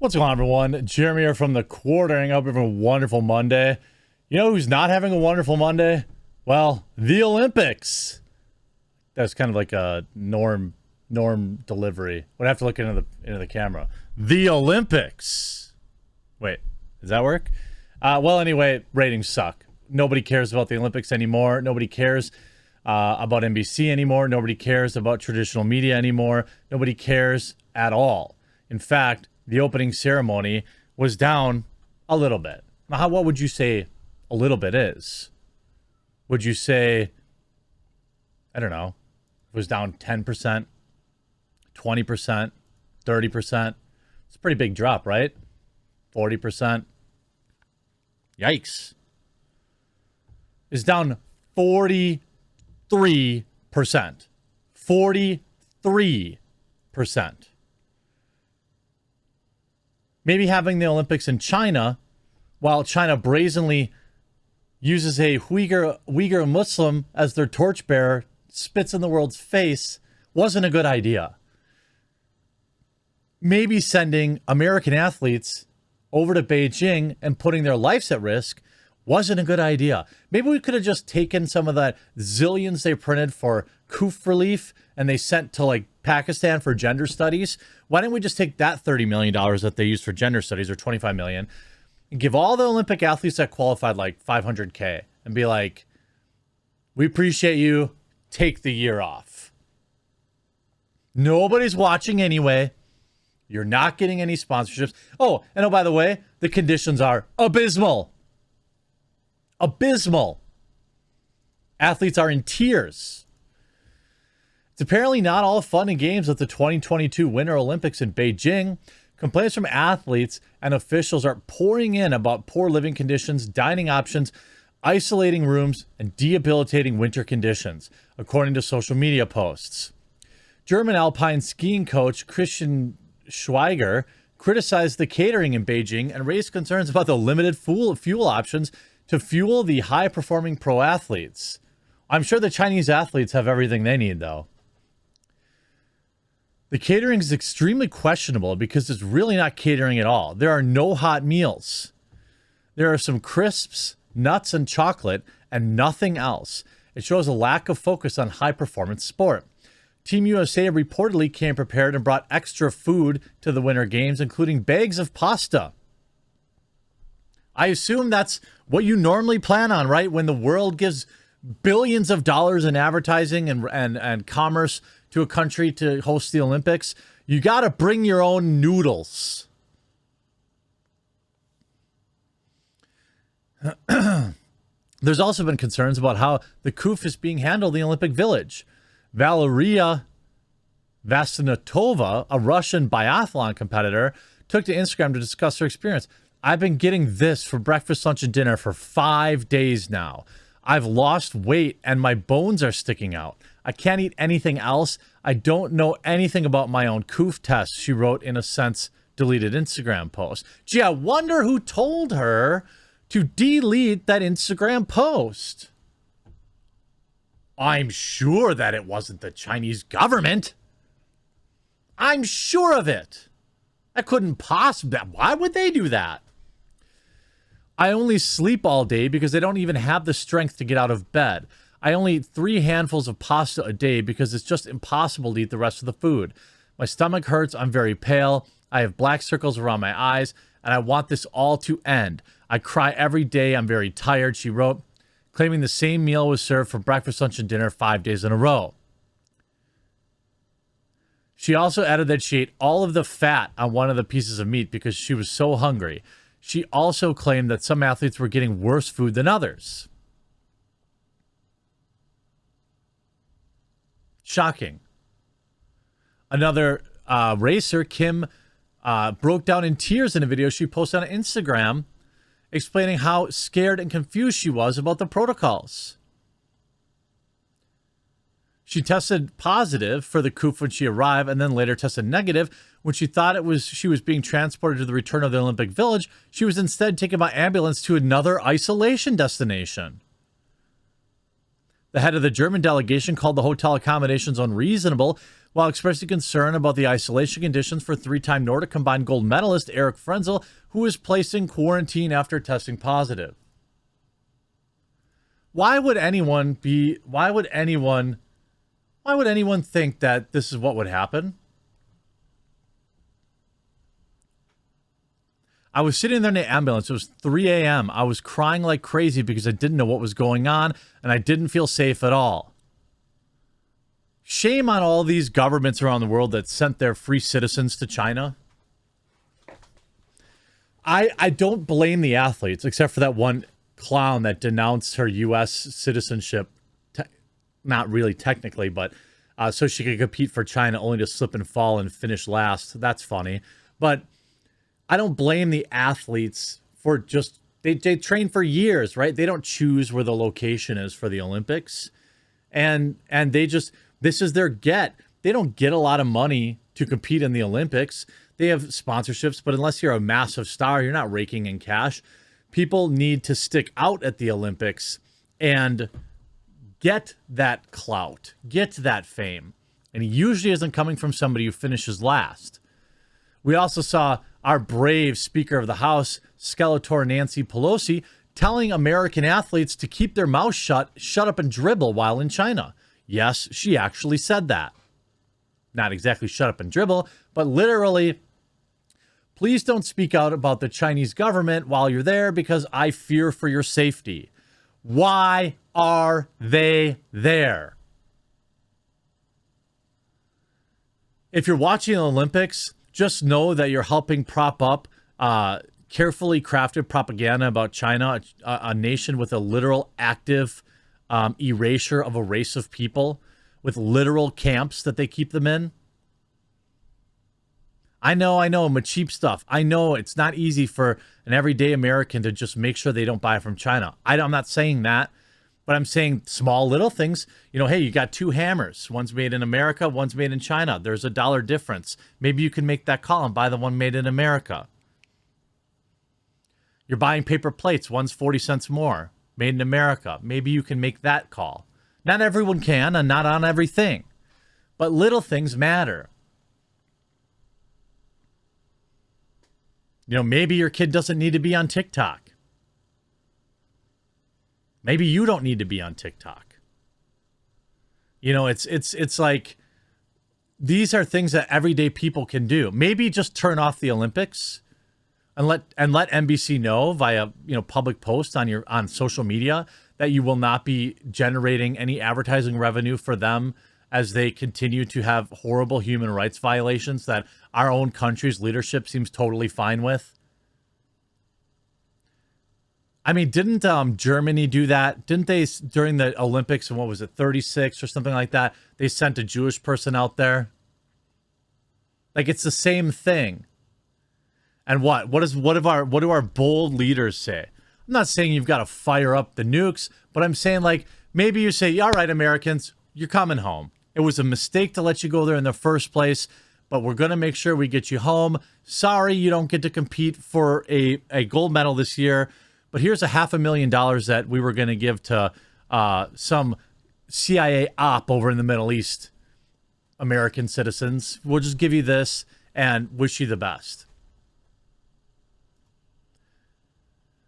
What's going on, everyone? Jeremy here from the Quartering. I hope you're having a wonderful Monday. You know who's not having a wonderful Monday? Well, the Olympics. That's kind of like a norm delivery. Would have to look into the camera. The Olympics. Wait, does that work? Well, anyway, ratings suck. Nobody cares about the Olympics anymore. Nobody cares about NBC anymore. Nobody cares about traditional media anymore. Nobody cares at all. In fact, the opening ceremony was down a little bit. Now, what would you say a little bit is? Would you say, I don't know, it was down 10%, 20%, 30%? It's a pretty big drop, right? 40%. Yikes. It's down 43%. 43%. Maybe having the Olympics in China, while China brazenly uses a Uyghur Muslim as their torchbearer, spits in the world's face, wasn't a good idea. Maybe sending American athletes over to Beijing and putting their lives at risk wasn't a good idea. Maybe we could have just taken some of the zillions they printed for coof relief and they sent to like Pakistan for gender studies. Why didn't we just take that $30 million that they used for gender studies, or $25 million, and give all the Olympic athletes that qualified like $500K and be like, we appreciate you, take the year off. Nobody's watching anyway. You're not getting any sponsorships. Oh, by the way, the conditions are abysmal. Abysmal. Athletes are in tears. It's apparently not all fun and games at the 2022 Winter Olympics in Beijing. Complaints from athletes and officials are pouring in about poor living conditions, dining options, isolating rooms, and debilitating winter conditions, according to social media posts. German alpine skiing coach Christian Schweiger criticized the catering in Beijing and raised concerns about the limited fuel options to fuel the high-performing pro athletes. I'm sure the Chinese athletes have everything they need, though. The catering is extremely questionable because it's really not catering at all. There are no hot meals. There are some crisps, nuts, and chocolate, and nothing else. It shows a lack of focus on high-performance sport. Team USA reportedly came prepared and brought extra food to the Winter Games, including bags of pasta. I assume that's what you normally plan on, right? When the world gives billions of dollars in advertising and commerce to a country to host the Olympics, you got to bring your own noodles. There's also been concerns about how the coof is being handled in the Olympic Village. Valeria Vasinatova, a Russian biathlon competitor, took to Instagram to discuss her experience. I've been getting this for breakfast, lunch, and dinner for 5 days now. I've lost weight and my bones are sticking out. I can't eat anything else. I don't know anything about my own coof test, she wrote in a since deleted Instagram post. Gee, I wonder who told her to delete that Instagram post. I'm sure that it wasn't the Chinese government. I'm sure of it. That couldn't possibly. Why would they do that? I only sleep all day because I don't even have the strength to get out of bed. I only eat 3 handfuls of pasta a day because it's just impossible to eat the rest of the food. My stomach hurts. I'm very pale. I have black circles around my eyes, and I want this all to end. I cry every day. I'm very tired, she wrote, claiming the same meal was served for breakfast, lunch, and dinner 5 days in a row. She also added that she ate all of the fat on one of the pieces of meat because she was so hungry. She also claimed that some athletes were getting worse food than others. Shocking. Another racer, Kim, broke down in tears in a video she posted on Instagram, explaining how scared and confused she was about the protocols. She tested positive for the coof when she arrived and then later tested negative. When she thought she was being transported to the return of the Olympic Village, she was instead taken by ambulance to another isolation destination. The head of the German delegation called the hotel accommodations unreasonable while expressing concern about the isolation conditions for three-time Nordic combined gold medalist Erik Frenzel, who was placed in quarantine after testing positive. Why would anyone think that this is what would happen? I was sitting there in the ambulance. It was 3 a.m. I was crying like crazy because I didn't know what was going on, and I didn't feel safe at all. Shame on all these governments around the world that sent their free citizens to China. I don't blame the athletes, except for that one clown that denounced her U.S. citizenship, not really technically, but so she could compete for China only to slip and fall and finish last. That's funny. But I don't blame the athletes for just, they train for years, right? They don't choose where the location is for the Olympics. And they just, this is their get. They don't get a lot of money to compete in the Olympics. They have sponsorships, but unless you're a massive star, you're not raking in cash. People need to stick out at the Olympics and get that clout, get that fame. And it usually isn't coming from somebody who finishes last. We also saw our brave Speaker of the House, Skeletor Nancy Pelosi, telling American athletes to keep their mouths shut, shut up and dribble while in China. Yes, she actually said that. Not exactly shut up and dribble, but literally, please don't speak out about the Chinese government while you're there because I fear for your safety. Why are they there? If you're watching the Olympics, just know that you're helping prop up carefully crafted propaganda about China, a nation with a literal active erasure of a race of people, with literal camps that they keep them in. I know, cheap stuff. I know it's not easy for an everyday American to just make sure they don't buy from China. I'm not saying that, but I'm saying small little things. You know, hey, you got two hammers. One's made in America, one's made in China. There's a $1 difference. Maybe you can make that call and buy the one made in America. You're buying paper plates. One's 40 cents more. Made in America. Maybe you can make that call. Not everyone can, and not on everything. But little things matter. You know, maybe your kid doesn't need to be on TikTok. Maybe you don't need to be on TikTok. You know, it's like, these are things that everyday people can do. Maybe just turn off the Olympics and let NBC know via, you know, public posts on social media that you will not be generating any advertising revenue for them as they continue to have horrible human rights violations that our own country's leadership seems totally fine with. I mean, didn't Germany do that? Didn't they, during the Olympics, and what was it, 36 or something like that, they sent a Jewish person out there? Like, it's the same thing. And what do our bold leaders say? I'm not saying you've got to fire up the nukes, but I'm saying, like, maybe you say, all right, Americans, you're coming home. It was a mistake to let you go there in the first place, but we're going to make sure we get you home. Sorry, you don't get to compete for a gold medal this year, but here's $500,000 that we were going to give to some CIA op over in the Middle East, American citizens. We'll just give you this and wish you the best.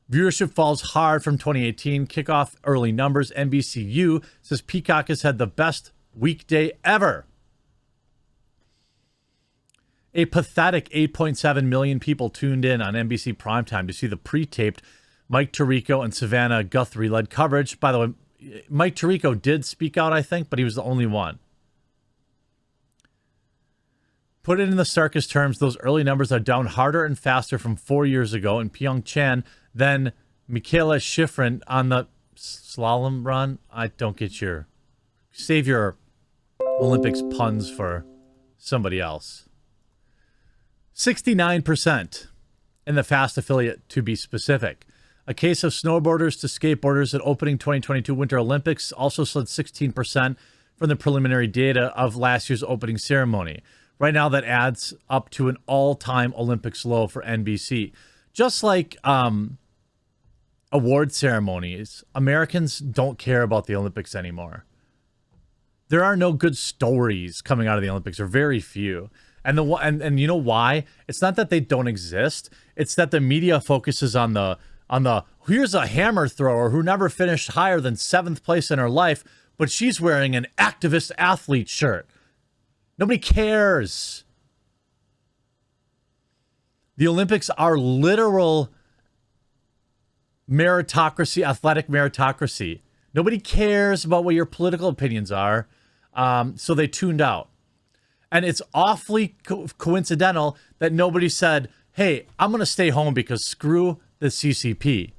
Viewership falls hard from 2018. Kickoff early numbers. NBCU says Peacock has had the best weekday ever. A pathetic 8.7 million people tuned in on NBC primetime to see the pre-taped Mike Tirico and Savannah Guthrie-led coverage. By the way, Mike Tirico did speak out, I think, but he was the only one. Put it in the starkest terms, those early numbers are down harder and faster from 4 years ago in Pyeongchang than Michaela Schifrin on the slalom run. I don't get your... Save your Olympics puns for somebody else. 69% in the fast affiliate, to be specific. A case of snowboarders to skateboarders at opening 2022 Winter Olympics also slid 16% from the preliminary data of last year's opening ceremony. Right now, that adds up to an all-time Olympics low for NBC. Just like award ceremonies, Americans don't care about the Olympics anymore. There are no good stories coming out of the Olympics, or very few. And and you know why? It's not that they don't exist. It's that the media focuses on the here's a hammer thrower who never finished higher than 7th place in her life, but she's wearing an activist athlete shirt. Nobody cares. The Olympics are literal meritocracy, athletic meritocracy. Nobody cares about what your political opinions are, so they tuned out. And it's awfully coincidental that nobody said, hey, I'm going to stay home because screw the CCP.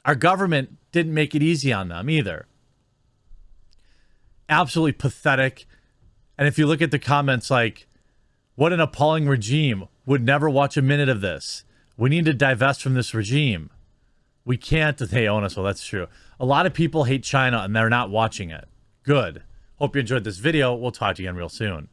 Our government didn't make it easy on them either. Absolutely pathetic. And if you look at the comments, like, what an appalling regime. Would never watch a minute of this. We need to divest from this regime. We can't. They own us. Well, that's true. A lot of people hate China and they're not watching it. Good. Hope you enjoyed this video. We'll talk to you again real soon.